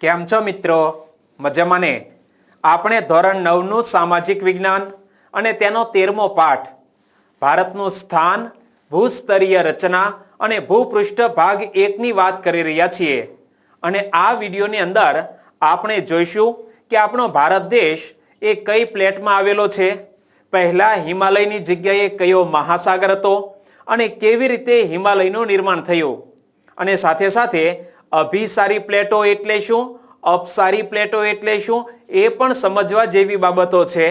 કેમ છો મિત્રો? મજામાં ને? આપણે ધોરણ 9 નું સામાજિક વિજ્ઞાન અને તેનો 13મો પાઠ ભારતનું સ્થાન, ભૂસ્તરીય રચના અને ભૂપૃષ્ઠ ભાગ 1 ની વાત કરી રહ્યા છીએ. અને આ વિડીયોની અંદર આપણે જોઈશું કે આપણો ભારત દેશ એ કઈ પ્લેટમાં આવેલો છે, પહેલા હિમાલયની જગ્યાએ કયો મહાસાગર હતો અને કેવી રીતે હિમાલયનું નિર્માણ થયું, અને સાથે સાથે અભિસારી પ્લેટો એટલે શું, અપસારી પ્લેટો એટલે શું, એ પણ સમજવા જેવી બાબતો છે.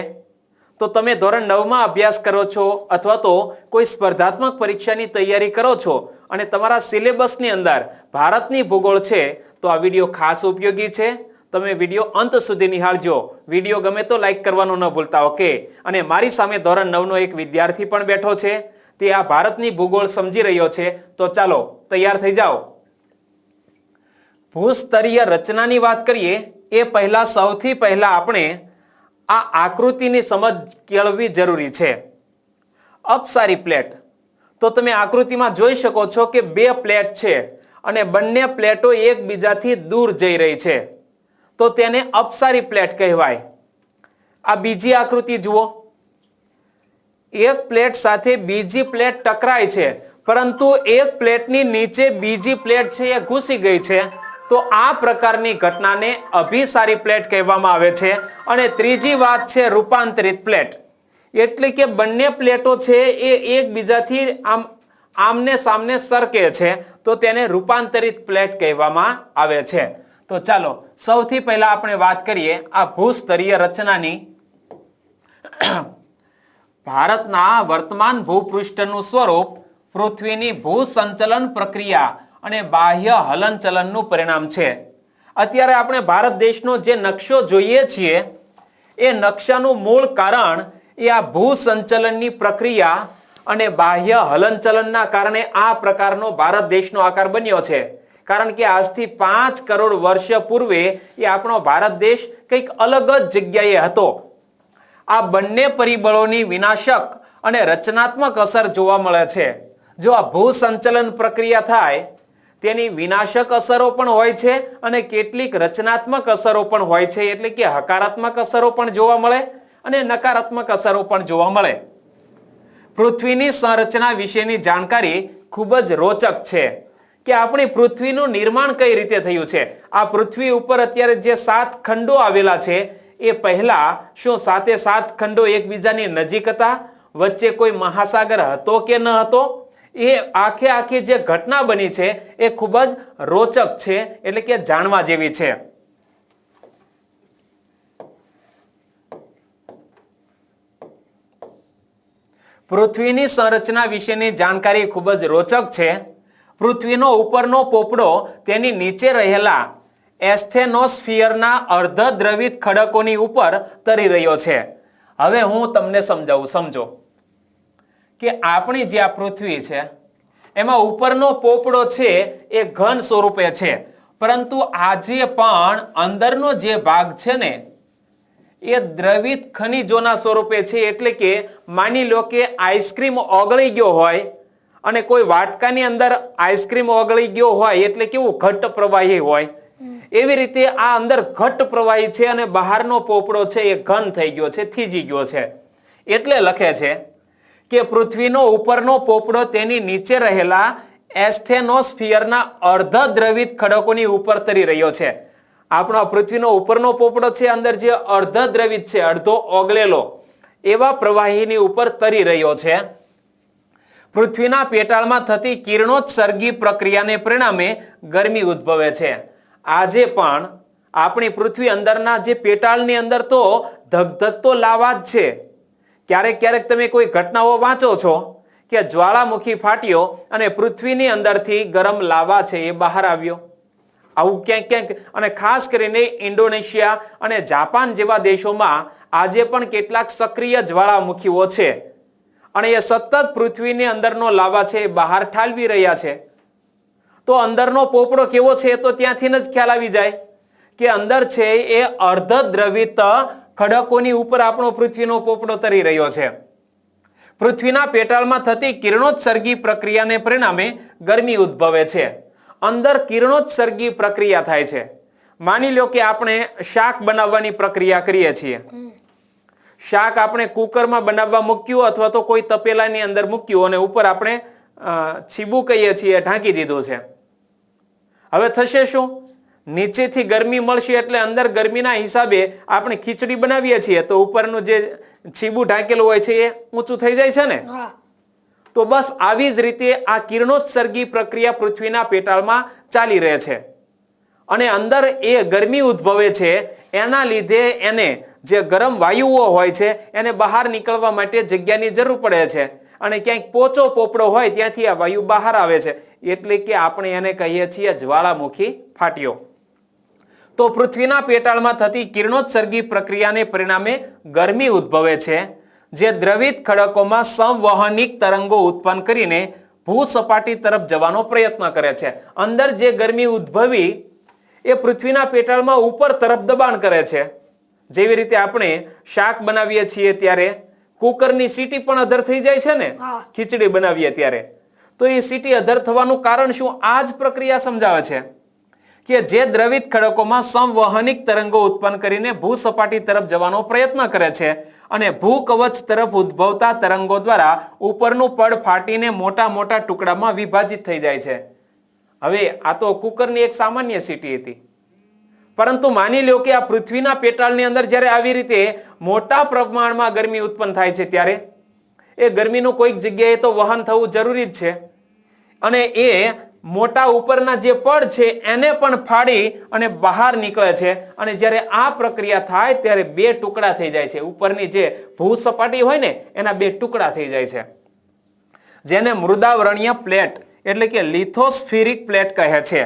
તો તમે ધોરણ 9 માં અભ્યાસ કરો છો અથવા તો કોઈ સ્પર્ધાત્મક પરીક્ષાની તૈયારી કરો છો અને તમારા સિલેબસની અંદર ભારતની ભૂગોળ છે, તો આ વિડીયો ખાસ ઉપયોગી છે. તમે વિડીયો અંત સુધી નિહાળજો. વિડીયો ગમે તો લાઈક કરવાનું ન ભૂલતા. ઓકે. અને મારી સામે ધોરણ 9 નો એક વિદ્યાર્થી પણ બેઠો છે, તે આ ભારતની ભૂગોળ સમજી રહ્યો છે. તો ચાલો તૈયાર થઈ જાઓ. ભૂસ્તરીય રચનાની વાત કરીએ એ પહેલા સૌથી પહેલા આપણે આ આકૃતિની સમજ કેળવવી જરૂરી છે. અપસારી પ્લેટ, તો તમે આકૃતિમાં જોઈ શકો છો કે બે પ્લેટ છે અને બંને પ્લેટો એકબીજાથી દૂર જઈ રહી છે, તો તેને અપસારી પ્લેટ કહેવાય. આ બીજી આકૃતિ જુઓ. એક પ્લેટ સાથે બીજી પ્લેટ ટકરાય છે, પરંતુ એક પ્લેટની નીચે બીજી પ્લેટ છે એ ઘૂસી ગઈ છે, તો આ પ્રકારની ઘટનાને અભિસારી પ્લેટ કહેવામાં આવે છે. અને ત્રીજી વાત છે રૂપાંતરિત પ્લેટ, એટલે કે બંને પ્લેટો છે એ એકબીજાથી આમને સામને સરકે છે, તો તેને રૂપાંતરિત પ્લેટ કહેવામાં આવે છે. તો ચાલો સૌથી પહેલા આપણે વાત કરીએ આ ભૂસ્તરીય રચનાની. ભારતના વર્તમાન ભૂપૃષ્ઠનું સ્વરૂપ પૃથ્વીની ભૂસંચલન પ્રક્રિયા અને બાહ્ય હલનચલનનું પરિણામ છે. અત્યારે આપણે ભારત દેશનો જે નકશો જોઈએ છીએ એ નકશાનું મૂળ કારણ એ આ ભૂસંચલનની પ્રક્રિયા અને બાહ્ય હલનચલનના કારણે આ પ્રકારનો ભારત દેશનો આકાર બન્યો છે. કારણ કે આજથી 5 કરોડ વર્ષ પૂર્વે એ આપણો ભારત દેશ કંઈક અલગ જ જગ્યાએ હતો. આ બંને પરિબળોની વિનાશક અને રચનાત્મક અસર જોવા મળે છે. જો આ ભૂસંચલન પ્રક્રિયા થાય તેની વિનાશક અસરો પણ હોય છે અને કેટલીક રચનાત્મક અસરો પણ હોય છે, એટલે કે હકારાત્મક અસરો પણ જોવા મળે અને નકારાત્મક અસરો પણ જોવા મળે. પૃથ્વીની સંરચના વિશેની જાણકારી ખૂબ જ રોચક છે કે આપણી પૃથ્વીનું નિર્માણ કઈ રીતે થયું છે. આ પૃથ્વી ઉપર અત્યારે જે 7 ખંડો આવેલા છે એ પહેલા શું 7 ખંડો એકબીજાની નજીક હતા, વચ્ચે કોઈ મહાસાગર હતો કે ન હતો, એ આખી જે ઘટના બની છે એ ખૂબ જ રોચક છે, એટલે કે જાણવા જેવી છે. પૃથ્વીની સંરચના વિશેની જાણકારી ખૂબ જ રોચક છે. પૃથ્વીનો ઉપરનો પોપડો તેની નીચે રહેલા એસ્થેનોસ્ફિયરના અર્ધદ્રવિત ખડકોની ઉપર તરી રહ્યો છે. હવે હું તમને સમજાવું, સમજો કે આપણી જે આ પૃથ્વી છે એમાં ઉપરનો પોપડો છે એ ઘન સ્વરૂપે છે, પરંતુ આજે પણ અંદરનો જે ભાગ છે ને એ દ્રવિત ખનિજોના સ્વરૂપે છે. એટલે કે માની લો કે આઈસ્ક્રીમ ઓગળી ગયો હોય અને કોઈ વાટકાની અંદર આઈસ્ક્રીમ ઓગળી ગયો હોય એટલે કેવું ઘટ્ટ પ્રવાહી હોય, એવી રીતે આ અંદર ઘટ્ટ પ્રવાહી છે અને બહારનો પોપડો છે એ ઘન થઈ ગયો છે, થીજી ગયો છે. એટલે લખે છે કે પૃથ્વીનો ઉપરનો પોપડો તેની નીચે રહેલા એસ્થેનોસ્ફિયરના અર્ધદ્રવિત ખડકોની ઉપર તરી રહ્યો છે. આપણો પૃથ્વીનો ઉપરનો પોપડો છે અંદર જે અર્ધદ્રવિત છે, અડધો ઓગળેલો એવા પ્રવાહીની ઉપર તરી રહ્યો છે. પૃથ્વીના પેટાળમાં થતી કિરણોત્સર્ગી પ્રક્રિયાને પરિણામે ગરમી ઉદ્ભવે છે. આજે પણ આપણી પૃથ્વી અંદરના જે પેટાળની અંદર તો ધગધગતો લાવા જ છે. ક્યારેક તમે કોઈ ઘટનાઓ વાંચો છો કે જ્વાળામુખી ફાટ્યો અને પૃથ્વીની અંદરથી ગરમ લાવા છે એ બહાર આવ્યો. આવું ક્યાંક અને ખાસ કરીને ઇન્ડોનેશિયા અને જાપાન જેવા દેશોમાં આજે પણ કેટલાક સક્રિય જ્વાળામુખીઓ છે અને એ સતત પૃથ્વીની અંદરનો લાવા છે એ બહાર ઠાલવી રહ્યા છે. તો અંદરનો પોપડો કેવો છે તો ત્યાંથી જ ખ્યાલ આવી જાય કે અંદર છે એ અર્ધદ્રવિત ખડકોની ઉપર આપણો પૃથ્વીનો પોપડો તરી રહ્યો છે. પૃથ્વીના પેટાળમાં થતી કિરણોત્સર્ગી પ્રક્રિયાને પરિણામે ગરમી ઉદ્ભવે છે. અંદર કિરણોત્સર્ગી પ્રક્રિયા થાય છે. માની લો કે આપણે શાક બનાવવાની પ્રક્રિયા કરીએ છીએ. શાક આપણે કુકરમાં બનાવવા મૂક્યું અથવા તો કોઈ તપેલાની અંદર મૂક્યું અને ઉપર આપણે છીબું કહીએ છીએ ઢાંકી દીધું છે. હવે થશે શું? નીચેથી ગરમી મળશે એટલે અંદર ગરમીના હિસાબે આપણે ખીચડી બનાવીએ છીએ તો ઉપરનું જે છીબું ઢાંકેલું હોય છે એ ઊંચું થઈ જાય છે ને. તો બસ આવી જ રીતે આ કિરણોત્સર્ગી પ્રક્રિયા પૃથ્વીના પેટાળમાં ચાલી રહે છે અને અંદર એ ગરમી ઉદ્ભવે છે. એના લીધે એને જે ગરમ વાયુઓ હોય છે એને બહાર નીકળવા માટે જગ્યાની જરૂર પડે છે અને ક્યાંક પોચો પોપડો હોય ત્યાંથી આ વાયુ બહાર આવે છે એટલે કે આપણે એને કહીએ છીએ જ્વાળામુખી ફાટ્યો. તો પૃથ્વીના પેટાળમાં થતી કિરણોત્સર્ગી પ્રક્રિયાને પરિણામે ગરમી ઉદ્ભવે છે જે દ્રવિત ખડકોમાં સંવહનિક તરંગો ઉત્પન્ન કરીને ભૂસપાટી તરફ જવાનો પ્રયત્ન કરે છે. અંદર જે ગરમી ઉદ્ભવી એ પૃથ્વીના પેટાળમાં ઉપર તરફ દબાણ કરે છે. જેવી રીતે આપણે શાક બનાવીએ છીએ ત્યારે કુકરની સીટી પણ અધર થઈ જાય છે ને, ખીચડી બનાવીએ ત્યારે. તો એ સીટી અધર થવાનું કારણ શું? આ જ પ્રક્રિયા સમજાવે છે કે જે દ્રવિત ખડકોમાં સંવહનિક તરંગો ઉત્પન્ન કરીને ભૂસપાટી તરફ જવાનો પ્રયત્ન કરે છે અને ભૂકવચ તરફ ઉદ્ભવતા તરંગો દ્વારા ઉપરનું પડ ફાટીને મોટા મોટા ટુકડામાં વિભાજિત થઈ જાય છે. હવે આ તો કુકરની એક સામાન્ય સીટી હતી, પરંતુ માની લો કે આ પૃથ્વીના પેટાળની અંદર જ્યારે આવી રીતે મોટા પ્રમાણમાં ગરમી ઉત્પન્ન થાય છે ત્યારે એ ગરમીનું કોઈક જગ્યાએ તો વહન થવું જરૂરી જ છે અને એ મોટા ઉપરના જે પડ છે એને પણ ફાડી અને બહાર નીકળે છે અને જ્યારે આ પ્રક્રિયા થાય ત્યારે બે ટુકડા થઈ જાય છે. ઉપરની જે ભૂસપાટી હોય ને એના બે ટુકડા થઈ જાય છે જેને મૃદાવરણીય પ્લેટ એટલે કે લિથોસ્ફિરિક પ્લેટ કહે છે.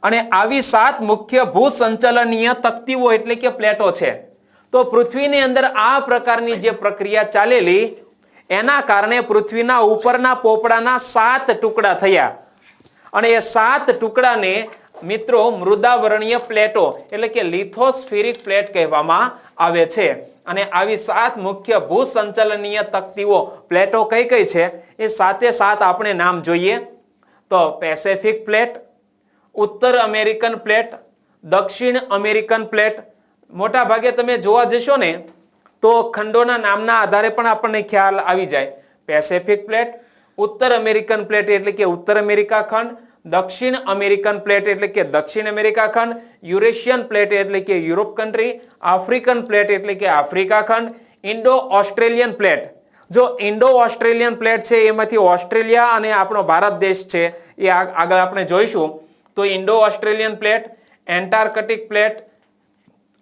અને આવી 7 મુખ્ય ભૂસંચલનીય તકતીઓ એટલે કે પ્લેટો છે. તો પૃથ્વીની અંદર આ પ્રકારની જે પ્રક્રિયા ચાલેલી એના કારણે પૃથ્વીના ઉપરના પોપડાના 7 ટુકડા થયા અને એ 7 ટુકડાને મિત્રો મૃદાવરણીય પ્લેટો એટલે કે લિથોસ્ફિરિક પ્લેટ કહેવામાં આવે છે. અને આવી 7 મુખ્ય ભૂસંચલનીય તકતીઓ પ્લેટો કઈ કઈ છે એ 7 આપણે નામ જોઈએ તો પેસિફિક પ્લેટ, ઉત્તર અમેરિકન પ્લેટ, દક્ષિણ અમેરિકન પ્લેટ. મોટા ભાગે તમે જોવા જશો ને તો ખંડોના નામના આધારે પણ આપણને ખ્યાલ આવી જાય. પેસિફિક પ્લેટ, ઉત્તર અમેરિકન પ્લેટ એટલે કે ઉત્તર અમેરિકા ખંડ, દક્ષિણ અમેરિકન પ્લેટ એટલે કે દક્ષિણ અમેરિકા ખંડ, યુરેશિયન પ્લેટ એટલે કે યુરોપ કન્ટ્રી, આફ્રિકન પ્લેટ એટલે કે આફ્રિકા ખંડ, ઇન્ડો ઓસ્ટ્રેલિયન પ્લેટ. જો ઇન્ડો ઓસ્ટ્રેલિયન પ્લેટ છે એમાંથી ઓસ્ટ્રેલિયા અને આપણો ભારત દેશ છે એ આગળ આપણે જોઈશું. તો Indo Australian plate, Antarctic plate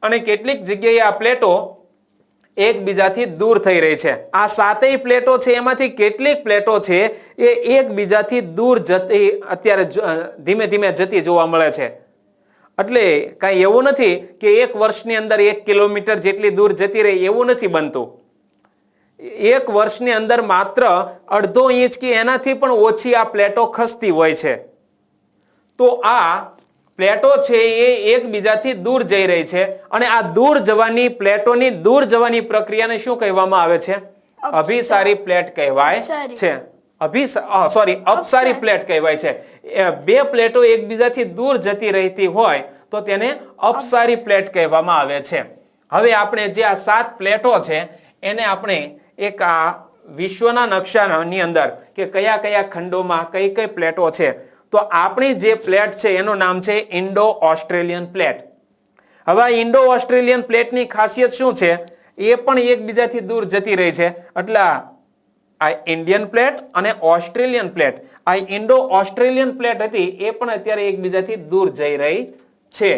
અને કેટલીક જગ્યાએ આ પ્લેટો એકબીજાથી દૂર થઈ રહી છે. આ 7 પ્લેટો છે એમાંથી કેટલીક પ્લેટો છે એ એકબીજાથી દૂર જતી અત્યારે ધીમે ધીમે જતી જોવા મળે છે. એટલે કઈ એવું નથી કે એક વર્ષની અંદર 1 કિલોમીટર જેટલી દૂર જતી રહે એવું નથી બનતું. એક વર્ષની અંદર માત્ર અડધો ઇંચ કે એનાથી પણ ઓછી આ પ્લેટો ખસતી હોય છે. તો આ પ્લેટો છે એ એકબીજાથી દૂર જઈ રહી છે અને આ દૂર જવાની પ્લેટોની દૂર જવાની પ્રક્રિયાને શું કહેવામાં આવે છે? અભિસારી પ્લેટ કહેવાય છે. અપસારી પ્લેટ કહેવાય છે. બે પ્લેટો એકબીજાથી દૂર જતી રહેતી હોય તો તેને અપસારી પ્લેટ કહેવામાં આવે છે. હવે આપણે જે આ 7 પ્લેટો છે એને આપણે એક આ વિશ્વના નકશાની અંદર કે કયા કયા ખંડોમાં કઈ કઈ પ્લેટો છે તો આપણી જે પ્લેટ છે એનું નામ છે ઇન્ડો ઓસ્ટ્રેલિયન પ્લેટ. હવે ઇન્ડો ઓસ્ટ્રેલિયન પ્લેટની ખાસિયત શું છે? એ પણ એકબીજાથી દૂર જતી રહી છે. એટલે આ ઇન્ડિયન પ્લેટ અને ઓસ્ટ્રેલિયન પ્લેટ, આ ઇન્ડો ઓસ્ટ્રેલિયન પ્લેટ હતી એ પણ અત્યારે એકબીજાથી દૂર જઈ રહી છે.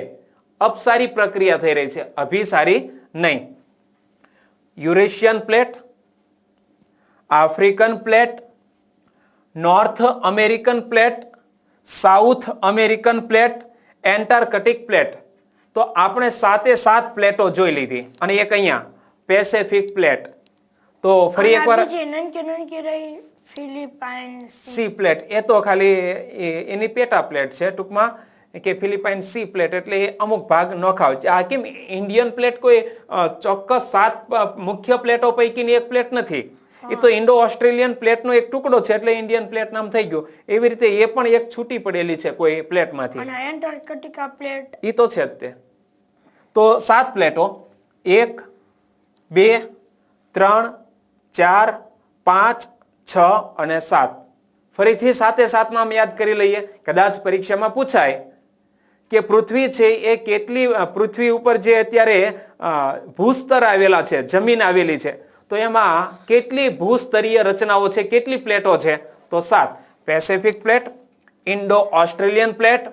અપસારી પ્રક્રિયા થઈ રહી છે, અભિસારી નહીં. Eurasian plate, African plate, north American plate, south American plate, Antarctic plate. તો આપણે 7 પ્લેટો જોઈ લીધી અને એક અહીંયા પેસિફિક પ્લેટ. તો ફરી એકવાર સી પ્લેટ એ તો ખાલી એની પેટા પ્લેટ છે ટૂંકમાં કે ફિલિપાઇન સી પ્લેટ એટલે એ અમુક ભાગ નખાવ છે. આ કેમ ઇન્ડિયન પ્લેટ કોઈ ચોક્કસ 7 મુખ્ય પ્લેટો પૈકીની એક પ્લેટ નથી. એ તો ઇન્ડો ઓસ્ટ્રેલિયન પ્લેટનો એક ટુકડો છે એટલે ઇન્ડિયન પ્લેટ નામ થઈ ગયું. એવી રીતે એ પણ એક છૂટી પડેલી છે કોઈ પ્લેટમાંથી. અને એન્ટાર્કટિકા પ્લેટ એ તો છે જ તે. તો 7 પ્લેટો 1 2 3 4 5 6 અને 7. ફરીથી 7 નામ યાદ કરી લઈએ. કદાચ પરીક્ષામાં પૂછાય કે પૃથ્વી છે એ કેટલી, પૃથ્વી ઉપર જે અત્યારે ભૂસ્તર આવેલા છે, જમીન આવેલી છે, તો એમાં કેટલી ભૂસ્તરીય રચનાઓ છે, કેટલી પ્લેટો છે? તો 7. Pacific plate, Indo Australian plate,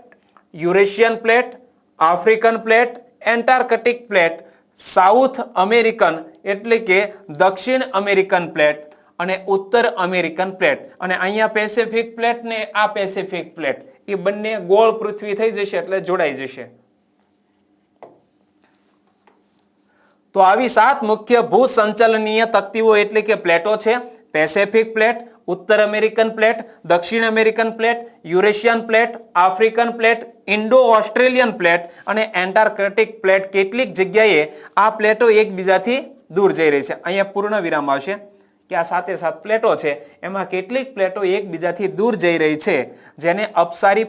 Eurasian plate, African plate, Antarctic plate, south American એટલે કે દક્ષિણ અમેરિકન પ્લેટ અને ઉત્તર અમેરિકન પ્લેટ. અને અહીંયા પેસિફિક પ્લેટ ને આ પેસિફિક પ્લેટ એ બંને ગોળ પૃથ્વી થઈ જશે એટલે જોડાઈ જશે. તો આવી 7 મુખ્ય ભૂસંચલનીય તકતીઓ એટલે કે પ્લેટો છે. પેસિફિક પ્લેટ, ઉત્તર અમેરિકન પ્લેટ, દક્ષિણ American plate, Eurasian plate, African plate, Indo Australian plate અને એન્ટાર્કટિક પ્લેટ. કેટલીક જગ્યાએ આ પ્લેટો એકબીજાથી દૂર જઈ રહી છે. અહીંયા પૂર્ણ વિરામ આવશે કે આ 7 પ્લેટો છે એમાં કેટલીક પ્લેટો એકબીજાથી દૂર જઈ રહી છે જેને અપસારી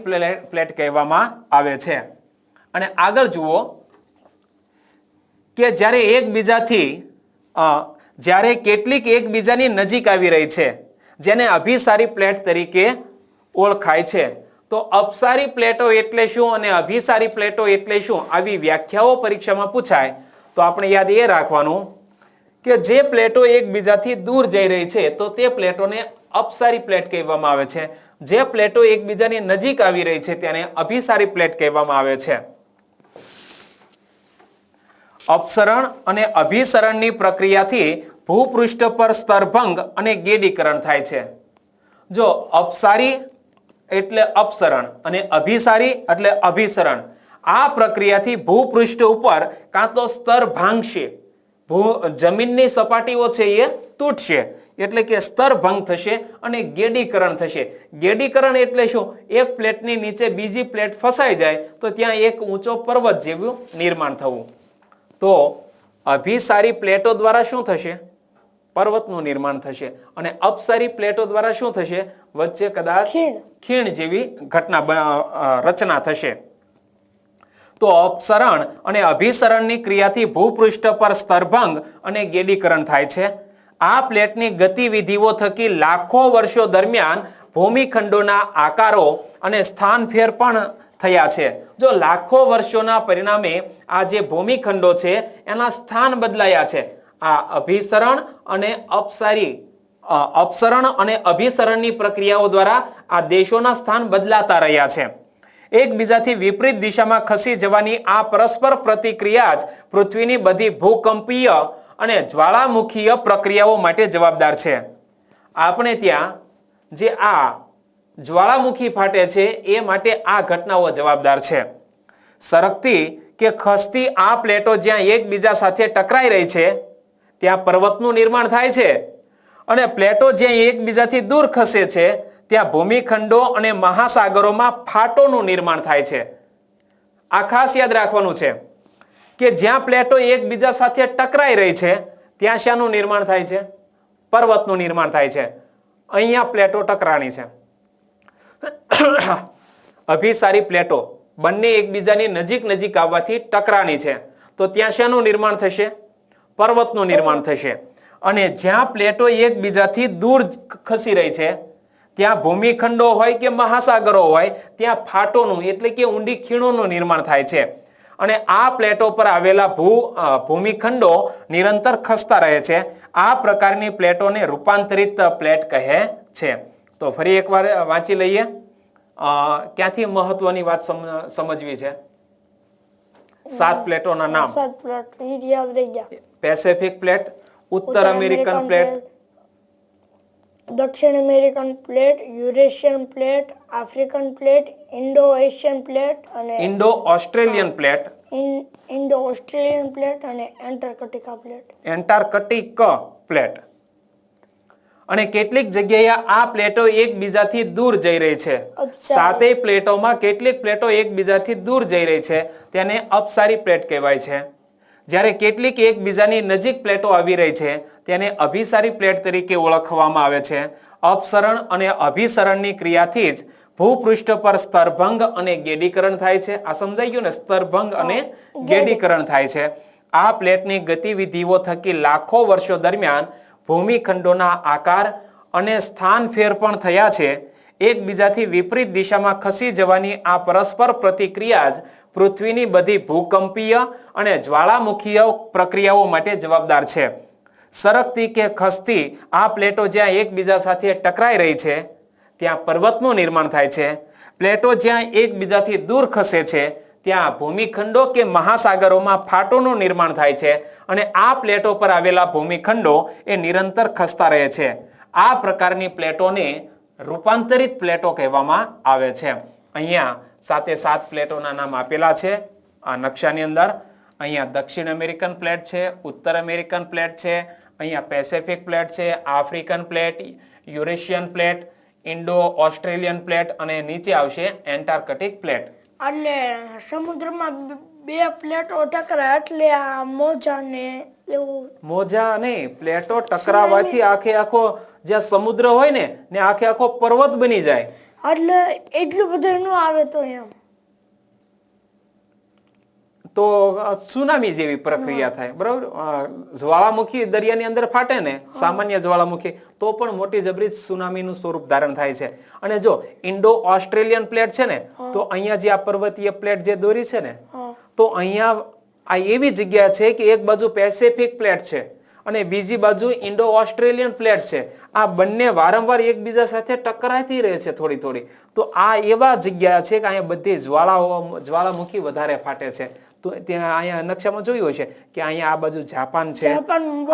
પ્લેટ કહેવામાં આવે છે. અને આગળ જુઓ કે જ્યારે કેટલીક એકબીજાની નજીક આવી રહી છે જેને અભિસારી પ્લેટ તરીકે ઓળખાય છે. તો અપસારી પ્લેટો એટલે શું અને અભિસારી પ્લેટો એટલે શું? આવી વ્યાખ્યાઓ પરીક્ષામાં પૂછાય તો આપણે યાદ એ રાખવાનું કે જે પ્લેટો એકબીજાથી દૂર જઈ રહી છે તો તે પ્લેટોને અપસારી પ્લેટ કહેવામાં આવે છે. જે પ્લેટો એકબીજાની નજીક આવી રહી છે તેને અભિસારી પ્લેટ કહેવામાં આવે છે. અપસરણ અને અભિસરણની પ્રક્રિયાથી ભૂપૃષ્ઠ પર સ્તરભંગ અને ગેડીકરણ થાય છે. જો અપસારી એટલે અપસરણ અને અભિસારી એટલે અભિસરણ. આ પ્રક્રિયાથી ભૂપૃષ્ઠ ઉપર કાં તો સ્તર ભાંગશે, જમીનની સપાટીઓ છે એ તૂટશે એટલે કે સ્તર ભંગ થશે અને ગેડીકરણ થશે. ગેડીકરણ એટલે શું? એક પ્લેટની નીચે બીજી પ્લેટ ફસાઈ જાય તો ત્યાં એક ઊંચો પર્વત જેવું નિર્માણ થવું. તો અભિસારી પ્લેટો દ્વારા શું થશે? પર્વતનું નિર્માણ થશે. અને અપસારી પ્લેટો દ્વારા શું થશે? વચ્ચે કદાચ ખીણ જેવી રચના થશે. તો અપસરણ અને અભિસરણની ક્રિયાથી ભૂપૃષ્ઠ પર સ્તરભંગ અને ગેડીકરણ થાય છે. આ પ્લેટની ગતિવિધિઓ થકી લાખો વર્ષો દરમિયાન ભૂમિખંડોના આકારો અને સ્થાનફેર પણ થયા છે. જો લાખો વર્ષોના પરિણામે આ જે ભૂમિખંડો છે એના સ્થાન બદલાયા છે. આ અપસરણ અને અભિસરણની પ્રક્રિયાઓ દ્વારા આ દેશોના સ્થાન બદલાતા રહ્યા છે. એકબીજાથી વિપરીત દિશામાં ખસી જવાની આ પરસ્પર પ્રતિક્રિયા જ પૃથ્વીની બધી ભૂકંપીય અને જ્વાળામુખીય પ્રક્રિયાઓ માટે જવાબદાર છે. આપણે ત્યાં જે આ જ્વાળામુખી ફાટે છે એ માટે આ ઘટનાઓ જવાબદાર છે. સરકતી કે ખસતી આ પ્લેટો જ્યાં એકબીજા સાથે ટકરાઈ રહી છે ત્યાં પર્વતનું નિર્માણ થાય છે અને પ્લેટો જ્યાં એકબીજાથી દૂર ખસે છે ત્યાં ભૂમિખંડો અને મહાસાગરોમાં ફાટોનું નિર્માણ થાય છે. આ ખાસ યાદ રાખવાનું છે કે જ્યાં પ્લેટો એકબીજા સાથે ટકરાઈ રહી છે ત્યાં શાનું નિર્માણ થાય છે? પર્વતનું નિર્માણ થાય છે. અહીંયા પ્લેટો ટકરાણી છે. અભિસારી પ્લેટો બંને એકબીજાની નજીક આવવાથી ટકરાણી છે તો ત્યાં શાનું નિર્માણ થશે? પર્વતનું નિર્માણ થશે. અને જ્યાં પ્લેટો એકબીજાથી દૂર ખસી રહી છે ત્યાં ભૂમિખંડો હોય કે મહાસાગરો હોય ત્યાં ફાટોનું એટલે કે ઊંડી ખીણોનું નિર્માણ થાય છે. અને આ પ્લેટો પર આવેલા ભૂમિખંડો નિરંતર ખસતા રહે છે. આ પ્રકારની પ્લેટોને રૂપાંતરિત પ્લેટ કહે છે. તો ફરી એકવાર વાંચી લઈએ. ક્યાંથી મહત્વની વાત સમજવી છે? 7 પ્લેટોના નામ. 7 પ્લેટ યાદ રહી ગયા. પેસિફિક પ્લેટ, ઉત્તર અમેરિકન પ્લેટ, દક્ષિણ American plate, Eurasian plate, African plate, Indo Asian plate અને Indo Australian plate, Indo Australian plate અને એન્ટાર્કટિકા પ્લેટ. Antarctic plate. અને કેટલીક જગ્યાએ આ પ્લેટો એકબીજાથી દૂર જઈ રહી છે. 7 પ્લેટોમાં કેટલીક પ્લેટો એકબીજાથી દૂર જઈ રહી છે તેને અપસારી પ્લેટ કહેવાય છે. જ્યારે કેટલીક એકબીજાની નજીક પ્લેટો આવી રહી છે તેને અભિસારી પ્લેટ તરીકે ઓળખવામાં આવે છે. અપસરણ અને અભિસરણની ક્રિયાથી જ ભૂપૃષ્ઠ પર સ્તરભંગ અને ગેડીકરણ થાય છે. આ સમજાઈ ગયું ને, સ્તરભંગ અને ગેડીકરણ થાય છે. આ પ્લેટની ગતિવિધિઓ થકી લાખો વર્ષો દરમિયાન ભૂમિખંડોના આકાર અને સ્થાન ફેર પણ થયા છે. એકબીજાથી વિપરીત દિશામાં ખસી જવાની આ પરસ્પર પ્રતિક્રિયા જ પૃથ્વીની બધી ભૂકંપીય અને જ્વાળામુખીય પ્રક્રિયાઓ માટે જવાબદાર છે. સરકતી કે ખસતી આ પ્લેટો જ્યાં એકબીજા સાથે ટકરાઈ રહી છે ત્યાં પર્વતનું નિર્માણ થાય છે. પ્લેટો જ્યાં એકબીજાથી દૂર ખસે છે ત્યાં ભૂમિખંડો કે મહાસાગરોમાં ફાટોનું નિર્માણ થાય છે અને આ પ્લેટો પર આવેલા ભૂમિખંડો એ નિરંતર ખસતા રહે છે. આ પ્રકારની પ્લેટોને રૂપાંતરિત પ્લેટો કહેવામાં આવે છે. અહીંયા 7 પ્લેટોના નામ આપેલા છે આ નકશાની અંદર. અહીંયા દક્ષિણ અમેરિકન પ્લેટ છે, ઉત્તર અમેરિકન પ્લેટ છે, અહીંયા પેસિફિક પ્લેટ છે, African plate, Eurasian plate, Indo Australian plate અને નીચે આવશે એન્ટાર્કટિક પ્લેટ. એટલે સમુદ્રમાં બે પ્લેટો ટકરાય એટલે આ મોજા ને એવું. મોજા નહીં, પ્લેટો ટકરાવાથી આખે આખો જે સમુદ્ર હોય ને આખે આખો પર્વત બની જાય. એટલે એટલું બધું ન આવે તો એમ તો સુનામી જેવી પ્રક્રિયા થાય. બરાબર, જ્વાળામુખી દરિયાની અંદર ફાટે ને, સામાન્ય જ્વાળામુખી, તો પણ મોટી જબરી સુનામીનું સ્વરૂપ ધારણ થાય છે. અને જો ઇન્ડો ઓસ્ટ્રેલિયન પ્લેટ છે ને, તો અહીંયા જે આ પર્વતીય પ્લેટ જે દોરી છે ને, તો અહીંયા આ એવી જગ્યા છે કે એક બાજુ પેસિફિક પ્લેટ છે અને બીજી બાજુ ઇન્ડો ઓસ્ટ્રેલિયન પ્લેટ છે. આ બંને વારંવાર એકબીજા સાથે ટકરાતી રહે છે થોડી થોડી. તો આ એવા જગ્યા છે કે અહીંયા બધી જ્વાળામુખી વધારે ફાટે છે. તો ત્યાં અહીંયા નકશામાં જોયું હશે કે અહીંયા આ બાજુ જાપાન છે,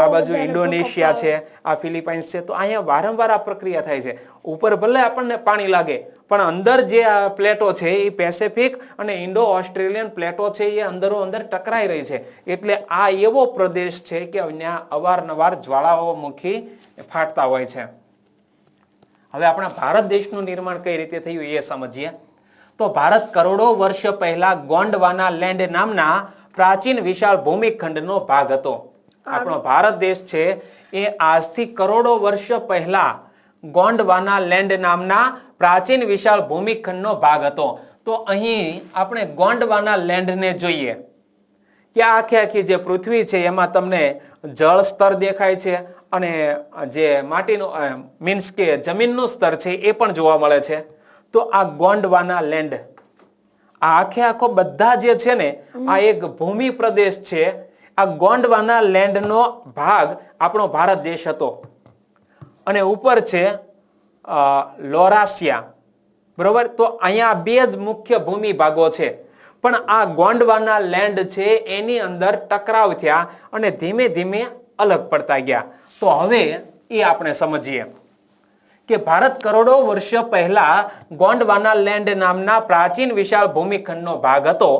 આ બાજુ ઇન્ડોનેશિયા છે, આ ફિલિપાઇન્સ છે. તો અહીંયા વારંવાર આ પ્રક્રિયા થાય છે. ઉપર ભલે આપણને પાણી લાગે પણ અંદર જે આ પ્લેટો છે એ પેસિફિક અને ઇન્ડો ઓસ્ટ્રેલિયન પ્લેટો છે એ અંદરો અંદર ટકરાઈ રહી છે. એટલે આ એવો પ્રદેશ છે કે અહીંયા અવારનવાર જ્વાળામુખી ફાટતા હોય છે. હવે આપણા ભારત દેશનું નિર્માણ કઈ રીતે થયું એ સમજીએ. તો ભારત કરોડો વર્ષ પહેલા ગોંડવાના લેન્ડ નામના પ્રાચીન વિશાળ ભૂમિખંડનો ભાગ હતો. આપણો ભારત દેશ છે એ આજથી કરોડો વર્ષ પહેલા ગોંડવાના લેન્ડ નામના પ્રાચીન વિશાળ ભૂમિખંડનો ભાગ હતો. તો અહીં આપણે ગોંડવાના લેન્ડને જોઈએ કે આખી આખી જે પૃથ્વી છે એમાં તમને જળ સ્તર દેખાય છે અને જે માટીનું મીન્સ કે જમીનનું સ્તર છે એ પણ જોવા મળે છે. તો આ ગોંડવાના લેન્ડ, આ આખે આખો બધા જે છે ને આ એક ભૂમિ પ્રદેશ છે. આ ગોંડવાના લેન્ડનો ભાગ આપણો ભારત દેશ હતો અને ઉપર છે લોરાસિયા. બરોબર, તો અહીંયા બે જ મુખ્ય ભૂમિ ભાગો છે. પણ આ ગોંડવાના લેન્ડ છે એની અંદર ટકરાવ થયા અને ધીમે ધીમે અલગ પડતા ગયા. તો હવે એ આપણે સમજીએ કે ભારત કરોડો વર્ષ પહેલા ગોંડવાના લેન્ડ નામના પ્રાચીન વિશાળ ભૂમિખંડનો ભાગ હતો.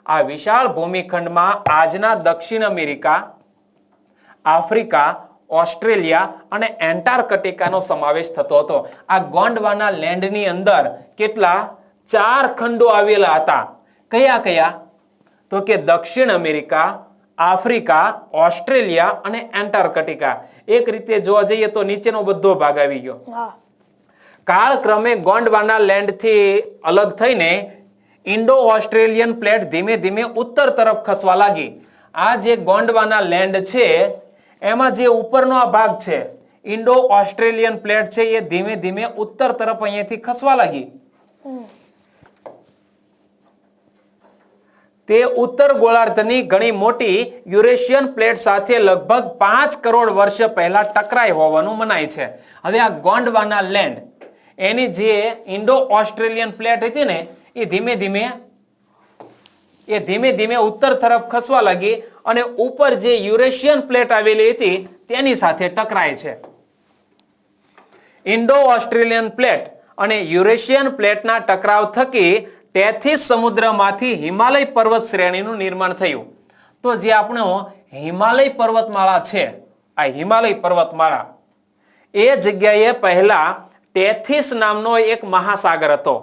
આ વિશાળ ભૂમિખંડમાં આજના દક્ષિણ અમેરિકા, આફ્રિકા, ઓસ્ટ્રેલિયા અને એન્ટાર્કટિકાનો સમાવેશ થતો હતો. આ ગોંડવાના લેન્ડની અંદર કેટલા 4 ખંડો આવેલા હતા. કયા કયા? તો કે દક્ષિણ અમેરિકા, આફ્રિકા, ઓસ્ટ્રેલિયા અને એન્ટાર્કટિકા. એક રીતે જોવા જઈએ તો નીચેનો બધો ભાગ આવી ગયો. કાળક્રમે ગોંડવાના લેન્ડ થી અલગ થઈને ઇન્ડો ઓસ્ટ્રેલિયન પ્લેટ ધીમે ધીમે ઉત્તર તરફ ખસવા લાગી. આ જે ગોંડવાના લેન્ડ છે એમાં જે ઉપરનો આ ભાગ છે ઇન્ડો ઓસ્ટ્રેલિયન પ્લેટ છે એ ધીમે ધીમે ઉત્તર તરફ અહીંયાથી ખસવા લાગી. તે ઉત્તર ગોળાર્ધની ઘણી મોટી યુરેશિયન પ્લેટ સાથે લગભગ 5 કરોડ વર્ષ પહેલા ટકરાઈ હોવાનું મનાય છે. હવે આ ગોંડવાના લેન્ડ એની જે ઇન્ડો ઓસ્ટ્રેલિયન પ્લેટ હતી ને એ ધીમે ધીમે ઉત્તર તરફ ખસવા લાગી અને ઉપર જે યુરેશિયન પ્લેટ આવેલી હતી તેની સાથે ટકરાય છે. ઇન્ડો ઓસ્ટ્રેલિયન પ્લેટ અને યુરેશિયન પ્લેટના ટકરાવ થકી ટેથીસ સમુદ્રમાંથી હિમાલય પર્વત શ્રેણીનું નિર્માણ થયું. તો જે આપણો હિમાલય પર્વતમાળા છે, આ હિમાલય પર્વતમાળા એ જગ્યાએ પહેલા ટેથીસ નામનો એક મહાસાગર હતો.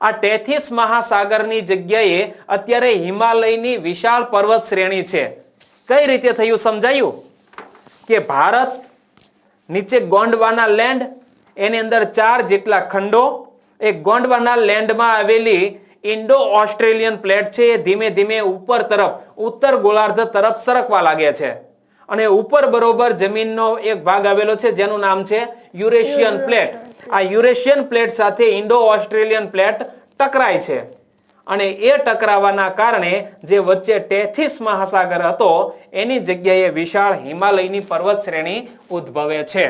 આ ટેથીસ મહાસાગરની જગ્યાએ અત્યારે હિમાલયની વિશાળ પર્વત શ્રેણી છે. કઈ રીતે થયું સમજાયું? કે ભારત નીચે ગોંડવાના લેન્ડ, એની અંદર 4 જેટલા ખંડો, એ ગોંડવાના લેન્ડમાં આવેલી ઇન્ડો ઓસ્ટ્રેલિયન પ્લેટ છે એ ધીમે ધીમે ઉપર તરફ ઉત્તર ગોળાર્ધ તરફ સરકવા લાગે છે અને ઉપર બરોબર જમીનનો એક ભાગ આવેલો છે જેનું નામ છે યુરેશિયન પ્લેટ. આ યુરેશિયન પ્લેટ સાથે ઇન્ડો ઓસ્ટ્રેલિયન પ્લેટ ટકરાય છે અને એ ટકરાવાના કારણે જે વચ્ચે ટેથીસ મહાસાગર હતો એની જગ્યાએ વિશાળ હિમાલયની પર્વત શ્રેણી ઉદ્ભવે છે.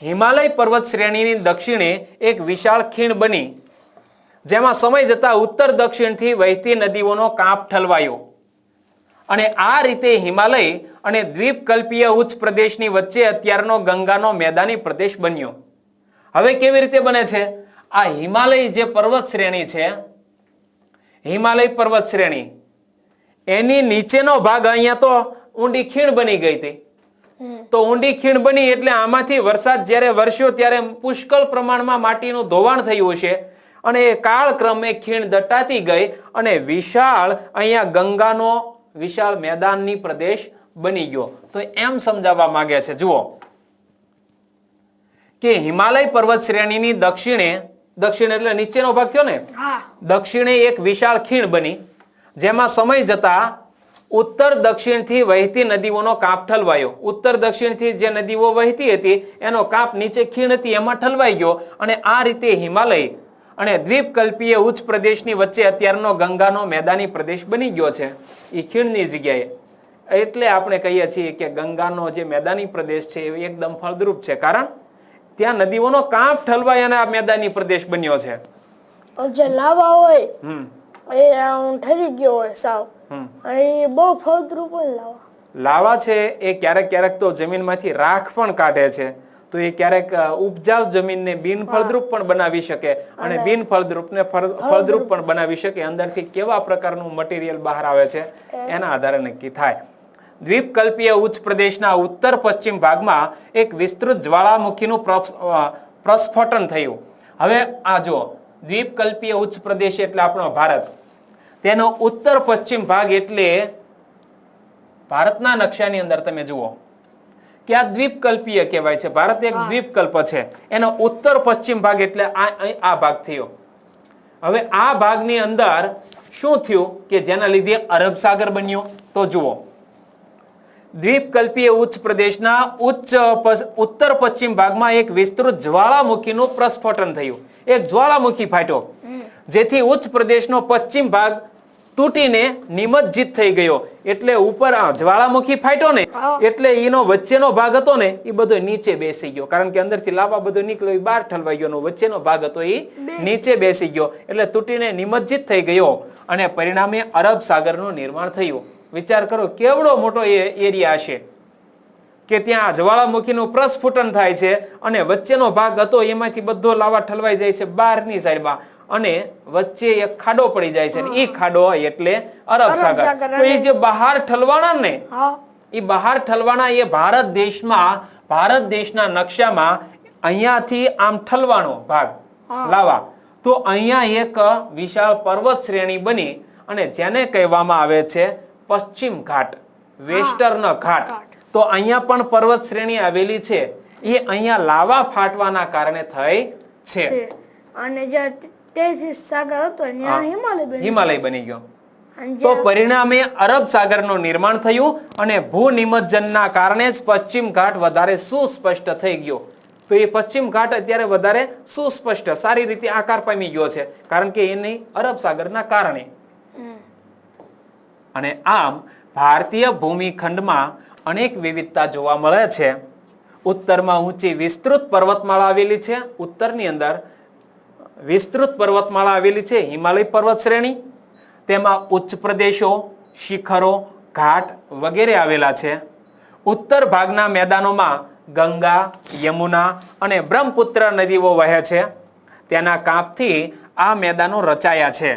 હિમાલય પર્વત શ્રેણીની દક્ષિણે એક વિશાળ ખીણ બની જેમાં સમય જતા ઉત્તર દક્ષિણથી વહેતી નદીઓનો કાપ ઠલવાયો અને આ રીતે હિમાલય અને દ્વીપકલ્પીય ઉચ્ચ પ્રદેશની વચ્ચે અત્યારનો ગંગાનો મેદાની પ્રદેશ બન્યો. હવે કેવી રીતે બને છે? આ હિમાલય જે પર્વત શ્રેણી છે, હિમાલય પર્વત શ્રેણી એની નીચેનો ભાગ અહીંયા તો ઊંડી ખીણ બની ગઈ હતી. તો ઊંડી ખીણ બની એટલે આમાંથી વરસાદ જ્યારે વરસ્યો ત્યારે પુષ્કળ પ્રમાણમાં માટીનું ધોવાણ થયું છે અને એ કાળક્રમે ખીણ દટાતી ગઈ અને વિશાળ અહીંયા ગંગાનો વિશાળ મેદાનની પ્રદેશ બની ગયો. તો એમ સમજાવવા માંગે છે, જુઓ કે હિમાલય પર્વત શ્રેણીની દક્ષિણ એટલે નીચેનો ભાગ થયો ને, દક્ષિણે એક વિશાળ ખીણ બની જેમાં સમય જતા ઉત્તર દક્ષિણથી વહેતી નદીઓનો કાપ ઠલવાયો. ઉત્તર દક્ષિણથી જે નદીઓ વહેતી હતી એનો કાપ નીચે ખીણ હતી એમાં ઠલવાઈ ગયો અને આ રીતે હિમાલય અને દ્વીપકલ્પીય ઉચ્ચ પ્રદેશની વચ્ચે અત્યારનો ગંગાનો મેદાની પ્રદેશ બની ગયો છે એ ખીણની જગ્યાએ. એટલે આપણે કહીએ છીએ કે ગંગાનો જે મેદાની પ્રદેશ છે એ એકદમ ફળદ્રુપ છે, કારણ ત્યાં નદીઓનો કાપ ઠલવાય અને આ મેદાની પ્રદેશ બન્યો છે. જે લાવા હોય એ ઠરી ગયો હોય સાવ, એ બહુ ફળદ્રુપ હોય. લાવા છે એ ક્યારેક ક્યારેક તો જમીનમાંથી રાખ પણ કાઢે છે, તો એ ક્યારેક ઉપજાઉ જમીનને બિનફળદ્રુપ પણ બનાવી શકે અને બિનફળદ્રુપને ફળદ્રુપ પણ બનાવી શકે. અંદરથી કેવા પ્રકારનું મટીરિયલ બહાર આવે છે એના આધારે નક્કી થાય. દ્વીપકલ્પીય ઉચ્ચ પ્રદેશના ઉત્તર પશ્ચિમ ભાગમાં એક વિસ્તૃત જ્વાળામુખીનું પ્રસ્ફોટન થયું. હવે આ જો દ્વીપકલ્પીય ઉચ્ચ પ્રદેશ એટલે આપણો ભારત, તેનો ઉત્તર પશ્ચિમ ભાગ એટલે ભારતના નકશાની અંદર તમે જુઓ કે આ દ્વીપકલ્પીય કહેવાય છે. ભારત એક દ્વીપકલ્પ છે, એનો ઉત્તર પશ્ચિમ ભાગ એટલે આ ભાગ થયો. હવે આ ભાગની અંદર શું થયું કે જેના લીધે અરબ સાગર બન્યો? તો જુઓ, દ્વીપકલ્પીય ઉચ્ચ પ્રદેશના ઉત્તર પશ્ચિમ ભાગમાં એક વિસ્તૃત જ્વાળામુખીનું પ્રસ્ફોટન થયું. એક જ્વાળામુખી ફાટ્યો જેથી ઉચ્ચ પ્રદેશનો પશ્ચિમ ભાગ તૂટીને નિમજ્જિત થઈ ગયો. એટલે ઉપર જ્વાળામુખી ફાટ્યો ને એટલે એનો વચ્ચેનો ભાગ હતો ને એ બધો નીચે બેસી ગયો, કારણ કે અંદરથી લાવા બધો નીકળ્યો, બહાર ઠલવાઈ ગયો. વચ્ચેનો ભાગ હતો એ નીચે બેસી ગયો એટલે તૂટીને નિમજ્જિત થઈ ગયો અને પરિણામે અરબ સાગરનું નિર્માણ થયું. વિચાર કરો કેવડો મોટો એરિયા છે કે ત્યાં જ્વાળામુખીનું પ્રસ્ફુટન થાય છે અને વચ્ચેનો ભાગ હતો એમાંથી બધો લાવા ઠલવાઈ જાય છે બહારની સાઈડમાં અને વચ્ચે એક ખાડો પડી જાય છે. એ ખાડો હોય એટલે અરબ સાગર. તો એ જે બહાર ઠલવાના ને એ બહાર ઠલવાના એ ભારત દેશના નકશામાં અહીંયાથી આમ ઠલવાનો ભાગ લાવા, તો અહીંયા એક વિશાળ પર્વત શ્રેણી બની અને જેને કહેવામાં આવે છે પશ્ચિમ ઘાટ, વેસ્ટર્ન ઘાટ. તો અહીંયા પણ પર્વત શ્રેણી આવેલી છે, એ અહીંયા લાવા ફાટવાના કારણે થઈ છે અને જે ટેથીસ સાગર હતો ત્યાં હિમાલય બની ગયો. તો પરિણામે અરબ સાગરનું નિર્માણ થયું અને ભૂ નિમજ્જનના કારણે જ પશ્ચિમ ઘાટ વધારે સુસ્પષ્ટ થઈ ગયો. તો એ પશ્ચિમ ઘાટ અત્યારે વધારે સુસ્પષ્ટ સારી રીતે આકાર પામી ગયો છે, કારણ કે એની અરબ સાગરના કારણે. અને આમ ભારતીય ભૂમિખંડમાં અનેક વિવિધતા જોવા મળે છે. ઉત્તરમાં ઊંચી વિસ્તૃત પર્વતમાળા આવેલી છે, ઉત્તરની અંદર વિસ્તૃત પર્વતમાળા આવેલી છે, હિમાલય પર્વત શ્રેણી. તેમાં ઉચ્ચ પ્રદેશો, શિખરો, ઘાટ વગેરે આવેલા છે. ઉત્તર ભાગના મેદાનોમાં ગંગા, યમુના અને બ્રહ્મપુત્ર નદીઓ વહે છે. તેના કાપથી આ મેદાનો રચાયા છે.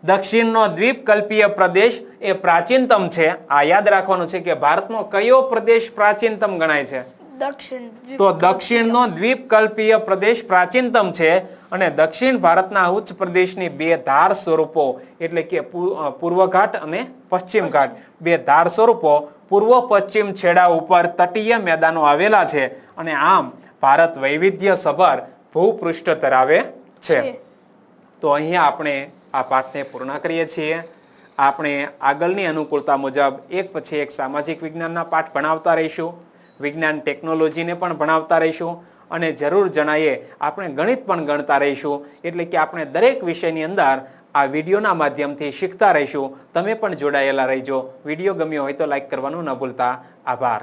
દક્ષિણનો દ્વીપકલ્પીય પ્રદેશ એ પ્રાચીનતમ છે. આ યાદ રાખવાનું છે કે ભારતનો કયો પ્રદેશ પ્રાચીનતમ ગણાય છે? તો દક્ષિણનો દ્વીપકલ્પીય પ્રદેશ પ્રાચીનતમ છે અને દક્ષિણ ભારતના ઉચ્ચ પ્રદેશની બે ધાર સ્વરૂપો એટલે કે પૂર્વ ઘાટ અને પશ્ચિમ ઘાટ બે ધાર સ્વરૂપો પૂર્વ પશ્ચિમ છેડા ઉપર તટીય મેદાનો આવેલા છે અને આમ ભારત વૈવિધ્યસભર ભૂપૃષ્ઠ ધરાવે છે. તો અહીંયા આપણે આ પાઠને પૂર્ણ કરીએ છીએ. આપણે આગળની અનુકૂળતા મુજબ એક પછી એક સામાજિક વિજ્ઞાનના પાઠ ભણાવતા રહીશું, વિજ્ઞાન ટેકનોલોજીને પણ ભણાવતા રહીશું અને જરૂર જણાયે આપણે ગણિત પણ ગણતા રહીશું. એટલે કે આપણે દરેક વિષયની અંદર આ વિડીયોના માધ્યમથી શીખતા રહીશું. તમે પણ જોડાયેલા રહેજો. વિડીયો ગમ્યો હોય તો લાઈક કરવાનું ન ભૂલતા. આભાર.